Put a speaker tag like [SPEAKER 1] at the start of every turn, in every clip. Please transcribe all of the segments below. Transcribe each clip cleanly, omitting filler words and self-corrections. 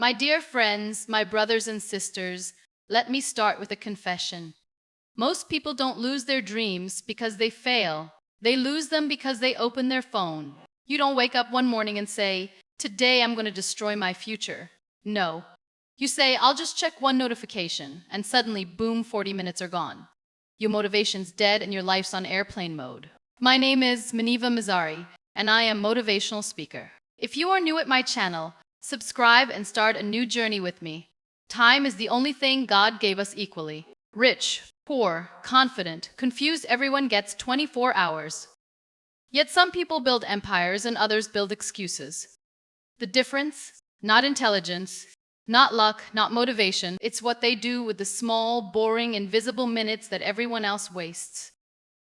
[SPEAKER 1] My dear friends, my brothers and sisters, let me start with a confession. Most people don't lose their dreams because they fail. They lose them because they open their phone. You don't wake up one morning and say, "Today I'm going to destroy my future." No. You say, "I'll just check one notification," and suddenly, boom, 40 minutes are gone. Your motivation's dead and your life's on airplane mode. My name is Muniba Mazari, and I am motivational speaker. If you are new at my channel, subscribe and start a new journey with me. Time is the only thing God gave us equally. Rich, poor, confident, confused, everyone gets 24 hours. Yet some people build empires and others build excuses. The difference? Not intelligence, not luck, not motivation. It's what they do with the small, boring, invisible minutes that everyone else wastes.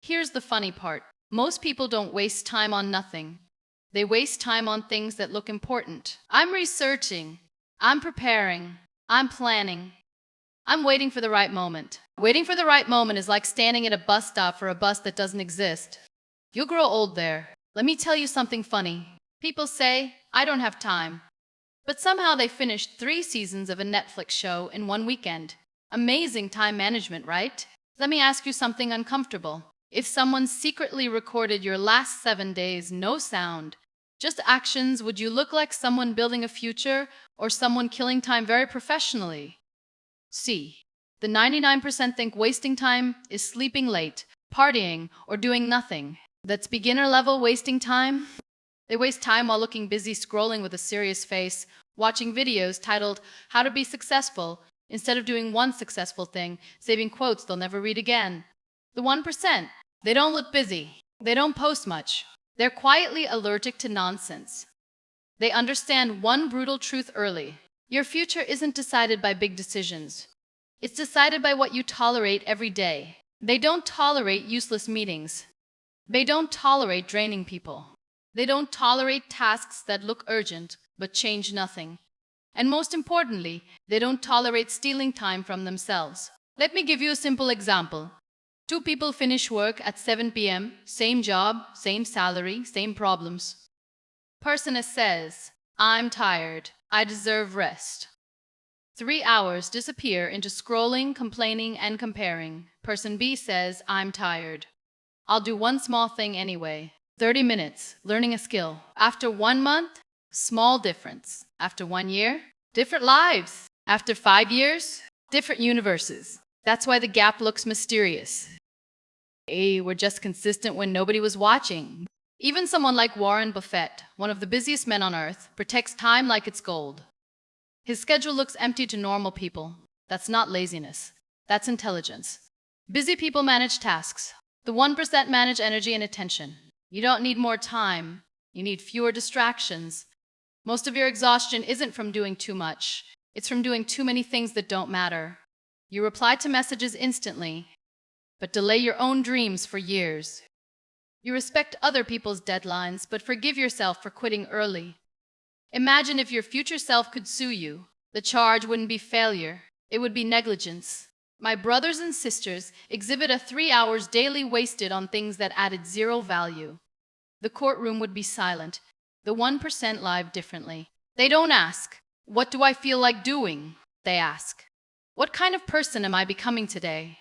[SPEAKER 1] Here's the funny part. Most people don't waste time on nothing. They waste time on things that look important. I'm researching. I'm preparing. I'm planning. I'm waiting for the right moment. Waiting for the right moment is like standing at a bus stop for a bus that doesn't exist. You'll grow old there. Let me tell you something funny. People say, "I don't have time." But somehow they finished 3 seasons of a Netflix show in one weekend. Amazing time management, right? Let me ask you something uncomfortable. If someone secretly recorded your last 7 days, no sound, just actions, would you look like someone building a future or someone killing time very professionally? See, the 99% think wasting time is sleeping late, partying, or doing nothing. That's beginner level wasting time. They waste time while looking busy scrolling with a serious face, watching videos titled "How to Be Successful," instead of doing one successful thing, saving quotes they'll never read again. The 1%, they don't look busy. They don't post much. They're quietly allergic to nonsense. They understand one brutal truth early. Your future isn't decided by big decisions. It's decided by what you tolerate every day. They don't tolerate useless meetings. They don't tolerate draining people. They don't tolerate tasks that look urgent but change nothing. And most importantly, they don't tolerate stealing time from themselves. Let me give you a simple example. 2 people finish work at 7 p.m., same job, same salary, same problems. Person A says, "I'm tired. I deserve rest." 3 hours disappear into scrolling, complaining, and comparing. Person B says, "I'm tired. I'll do one small thing anyway." 30 minutes, learning a skill. After 1 month, small difference. After 1 year, different lives. After 5 years, different universes. That's why the gap looks mysterious. We're just consistent when nobody was watching. Even someone like Warren Buffett, one of the busiest men on earth, protects time like it's gold. His schedule looks empty to normal people. That's not laziness. That's intelligence. Busy people manage tasks. The 1% manage energy and attention. You don't need more time. You need fewer distractions. Most of your exhaustion isn't from doing too much. It's from doing too many things that don't matter. You reply to messages instantly, but delay your own dreams for years. You respect other people's deadlines, but forgive yourself for quitting early. Imagine if your future self could sue you. The charge wouldn't be failure. It would be negligence. My brothers and sisters exhibit a 3 hours daily wasted on things that added 0 value. The courtroom would be silent. The 1% live differently. They don't ask, "What do I feel like doing?" They ask, "What kind of person am I becoming today?"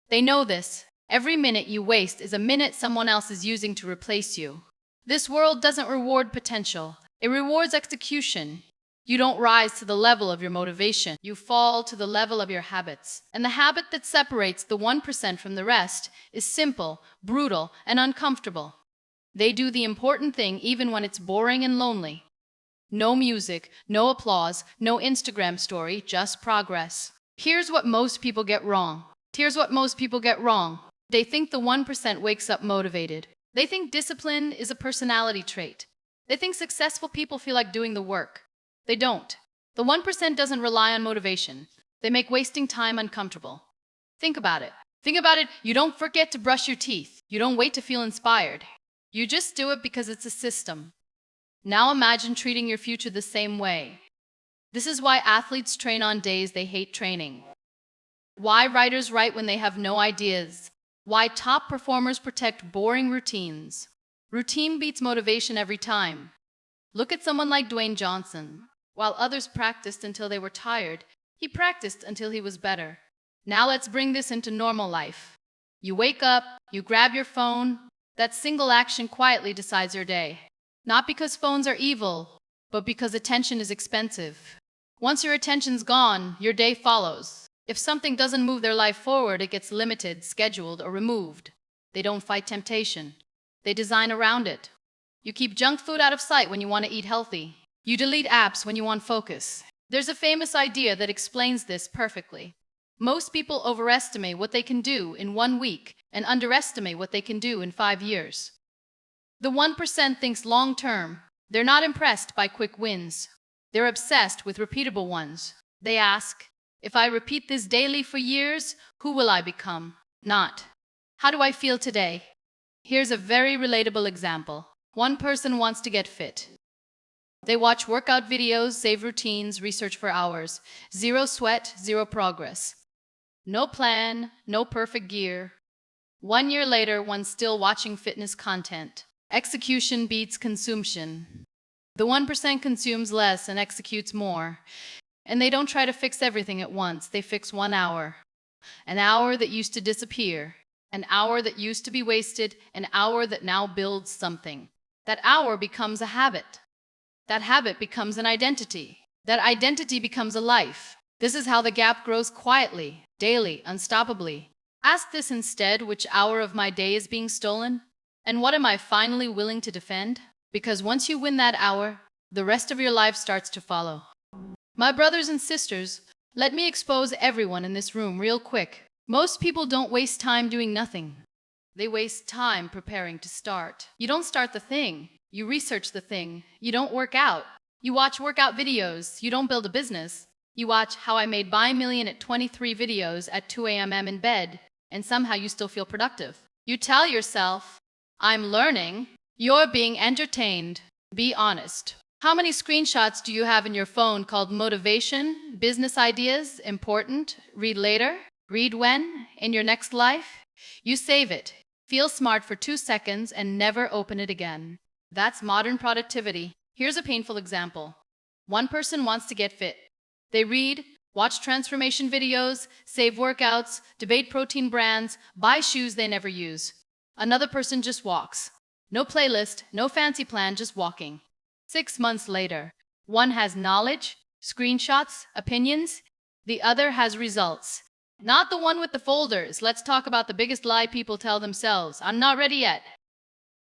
[SPEAKER 1] They know this. Every minute you waste is a minute someone else is using to replace you. This world doesn't reward potential. It rewards execution. You don't rise to the level of your motivation. You fall to the level of your habits. And the habit that separates the 1% from the rest is simple, brutal, and uncomfortable. They do the important thing even when it's boring and lonely. No music, no applause, no Instagram story, just progress. Here's what most people get wrong. They think the 1% wakes up motivated. They think discipline is a personality trait. They think successful people feel like doing the work. They don't. The 1% doesn't rely on motivation. They make wasting time uncomfortable. Think about it. You don't forget to brush your teeth. You don't wait to feel inspired. You just do it because it's a system. Now imagine treating your future the same way. This is why athletes train on days they hate training. Why writers write when they have no ideas. Why top performers protect boring routines. Routine beats motivation every time. Look at someone like Dwayne Johnson. While others practiced until they were tired, he practiced until he was better. Now let's bring this into normal life. You wake up, you grab your phone. That single action quietly decides your day. Not because phones are evil, but because attention is expensive. Once your attention's gone, your day follows. If something doesn't move their life forward, it gets limited, scheduled, or removed. They don't fight temptation. They design around it. You keep junk food out of sight when you want to eat healthy. You delete apps when you want focus. There's a famous idea that explains this perfectly. Most people overestimate what they can do in 1 week and underestimate what they can do in 5 years. The 1% thinks long term. They're not impressed by quick wins. They're obsessed with repeatable ones. They ask, if I repeat this daily for years, who will I become? Not, how do I feel today? Here's a very relatable example. One person wants to get fit. They watch workout videos, save routines, research for hours. Zero sweat, zero progress. No plan, no perfect gear. 1 year later, one's still watching fitness content. Execution beats consumption. The 1% consumes less and executes more. And they don't try to fix everything at once. They fix 1 hour. An hour that used to disappear. An hour that used to be wasted. An hour that now builds something. That hour becomes a habit. That habit becomes an identity. That identity becomes a life. This is how the gap grows quietly, daily, unstoppably. Ask this instead, which hour of my day is being stolen? And what am I finally willing to defend? Because once you win that hour, the rest of your life starts to follow. My brothers and sisters, let me expose everyone in this room real quick. Most people don't waste time doing nothing. They waste time preparing to start. You don't start the thing. You research the thing. You don't work out. You watch workout videos. You don't build a business. You watch How I Made Buy Million at 23 videos at 2 a.m. in bed, and somehow you still feel productive. You tell yourself, I'm learning. You're being entertained. Be honest. How many screenshots do you have in your phone called motivation, business ideas, important, read later, read when, in your next life? You save it, feel smart for 2 seconds, and never open it again. That's modern productivity. Here's a painful example. One person wants to get fit. They read, watch transformation videos, save workouts, debate protein brands, buy shoes they never use. Another person just walks. No playlist, no fancy plan, just walking. 6 months later, one has knowledge, screenshots, opinions. The other has results. Not the one with the folders. Let's talk about the biggest lie people tell themselves. I'm not ready yet.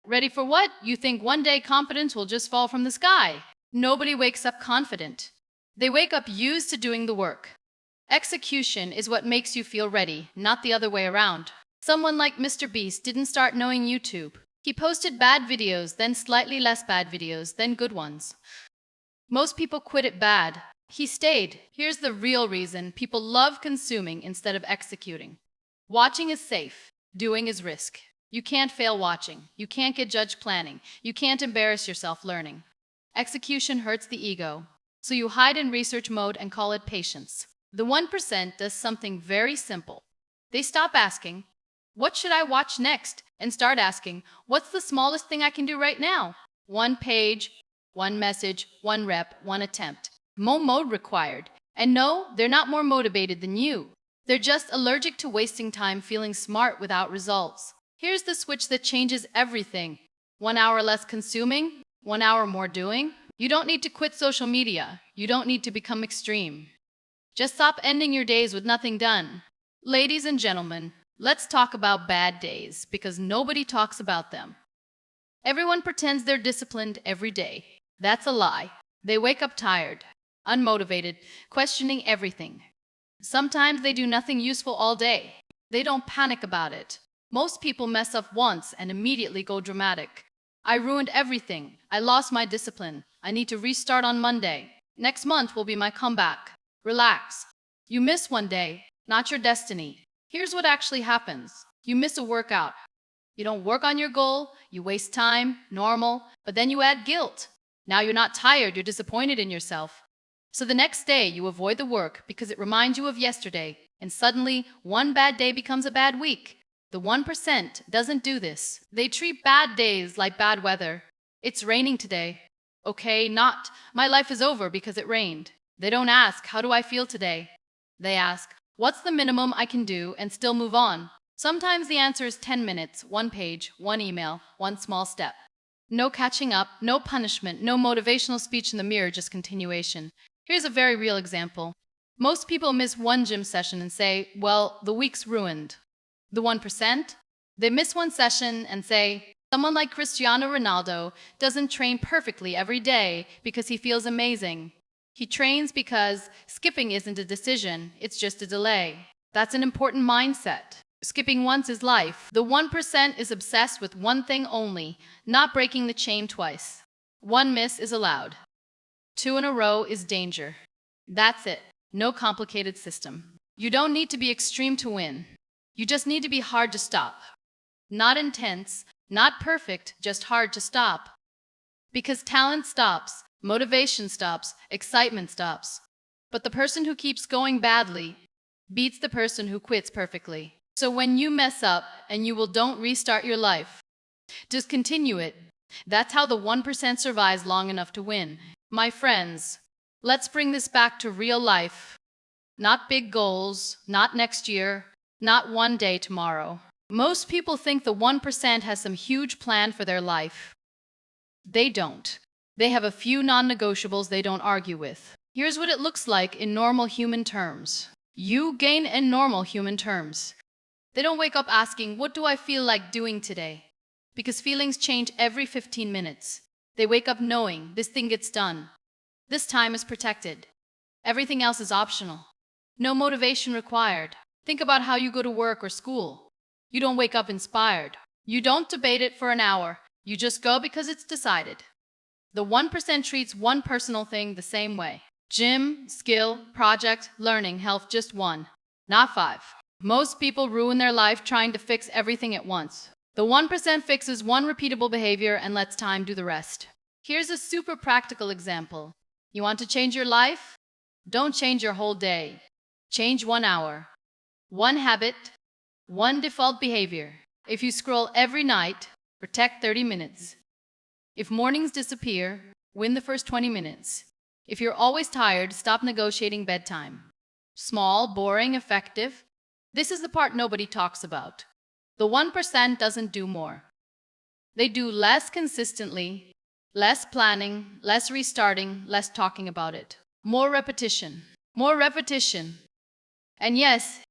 [SPEAKER 1] Ready for what? You think one day confidence will just fall from the sky. Nobody wakes up confident. They wake up used to doing the work. Execution is what makes you feel ready, not the other way around. Someone like Mr. Beast didn't start knowing YouTube. He posted bad videos, then slightly less bad videos, then good ones. Most people quit at bad. He stayed. Here's the real reason people love consuming instead of executing. Watching is safe. Doing is risk. You can't fail watching. You can't get judged planning. You can't embarrass yourself learning. Execution hurts the ego. So you hide in research mode and call it patience. The 1% does something very simple. They stop asking, what should I watch next? And start asking, what's the smallest thing I can do right now? 1 page, 1 message, 1 rep, 1 attempt. No mode required. And no, they're not more motivated than you. They're just allergic to wasting time feeling smart without results. Here's the switch that changes everything. 1 hour less consuming, 1 hour more doing. You don't need to quit social media. You don't need to become extreme. Just stop ending your days with nothing done. Ladies and gentlemen, let's talk about bad days because nobody talks about them. Everyone pretends they're disciplined every day. That's a lie. They wake up tired, unmotivated, questioning everything. Sometimes they do nothing useful all day. They don't panic about it. Most people mess up once and immediately go dramatic. I ruined everything. I lost my discipline. I need to restart on Monday. Next month will be my comeback. Relax. You miss one day, not your destiny. Here's what actually happens. You miss a workout. You don't work on your goal. You waste time, normal, but then you add guilt. Now you're not tired, you're disappointed in yourself. So the next day you avoid the work because it reminds you of yesterday, and suddenly one bad day becomes a bad week. The 1% doesn't do this. They treat bad days like bad weather. It's raining today. Okay, not, my life is over because it rained. They don't ask, how do I feel today? They ask, what's the minimum I can do and still move on? Sometimes the answer is 10 minutes, one page, one email, one small step. No catching up, no punishment, no motivational speech in the mirror, just continuation. Here's a very real example. Most people miss one gym session and say, well, the week's ruined. The 1%? They miss one session and say, someone like Cristiano Ronaldo doesn't train perfectly every day because he feels amazing. He trains because skipping isn't a decision, it's just a delay. That's an important mindset. Skipping once is life. The 1% is obsessed with one thing only, not breaking the chain twice. One miss is allowed. Two in a row is danger. That's it. No complicated system. You don't need to be extreme to win. You just need to be hard to stop. Not intense, not perfect, just hard to stop. Because talent stops, motivation stops, excitement stops. But the person who keeps going badly beats the person who quits perfectly. So when you mess up and you will don't restart your life, just continue it. That's how the 1% survives long enough to win. My friends, let's bring this back to real life. Not big goals, not next year, not one day tomorrow. Most people think the 1% has some huge plan for their life. They don't. They have a few non-negotiables they don't argue with. Here's what it looks like in normal human terms. You gain in normal human terms. They don't wake up asking, what do I feel like doing today? Because feelings change every 15 minutes. They wake up knowing this thing gets done. This time is protected. Everything else is optional. No motivation required. Think about how you go to work or school. You don't wake up inspired. You don't debate it for an hour. You just go because it's decided. The 1% treats one personal thing the same way. Gym, skill, project, learning, health, just one, not 5. Most people ruin their life trying to fix everything at once. The 1% fixes one repeatable behavior and lets time do the rest. Here's a super practical example. You want to change your life? Don't change your whole day. Change 1 hour. One habit, one default behavior. If you scroll every night, protect 30 minutes. If mornings disappear, win the first 20 minutes. If you're always tired, stop negotiating bedtime. Small, boring, effective. This is the part nobody talks about. The 1% doesn't do more. They do less consistently, less planning, less restarting, less talking about it. More repetition. More repetition. And yes,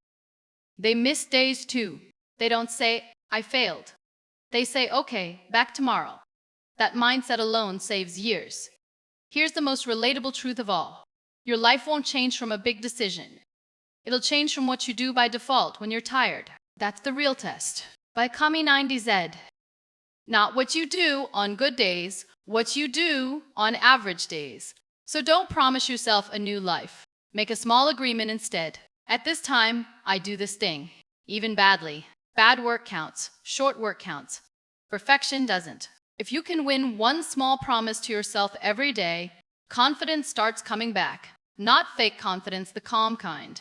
[SPEAKER 1] they miss days too. They don't say, I failed. They say, okay, back tomorrow. That mindset alone saves years. Here's the most relatable truth of all. Your life won't change from a big decision. It'll change from what you do by default when you're tired. That's the real test. By Kami 90Z. Not what you do on good days, what you do on average days. So don't promise yourself a new life. Make a small agreement instead. At this time, I do this thing. Even badly. Bad work counts. Short work counts. Perfection doesn't. If you can win one small promise to yourself every day, confidence starts coming back. Not fake confidence, the calm kind.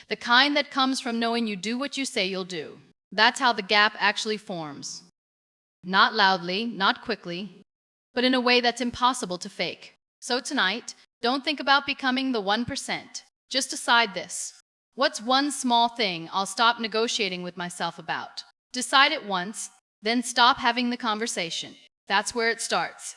[SPEAKER 1] The kind that comes from knowing you do what you say you'll do. That's how the gap actually forms. Not loudly, not quickly, but in a way that's impossible to fake. So tonight, don't think about becoming the 1%. Just decide this. What's one small thing I'll stop negotiating with myself about? Decide it once, then stop having the conversation. That's where it starts.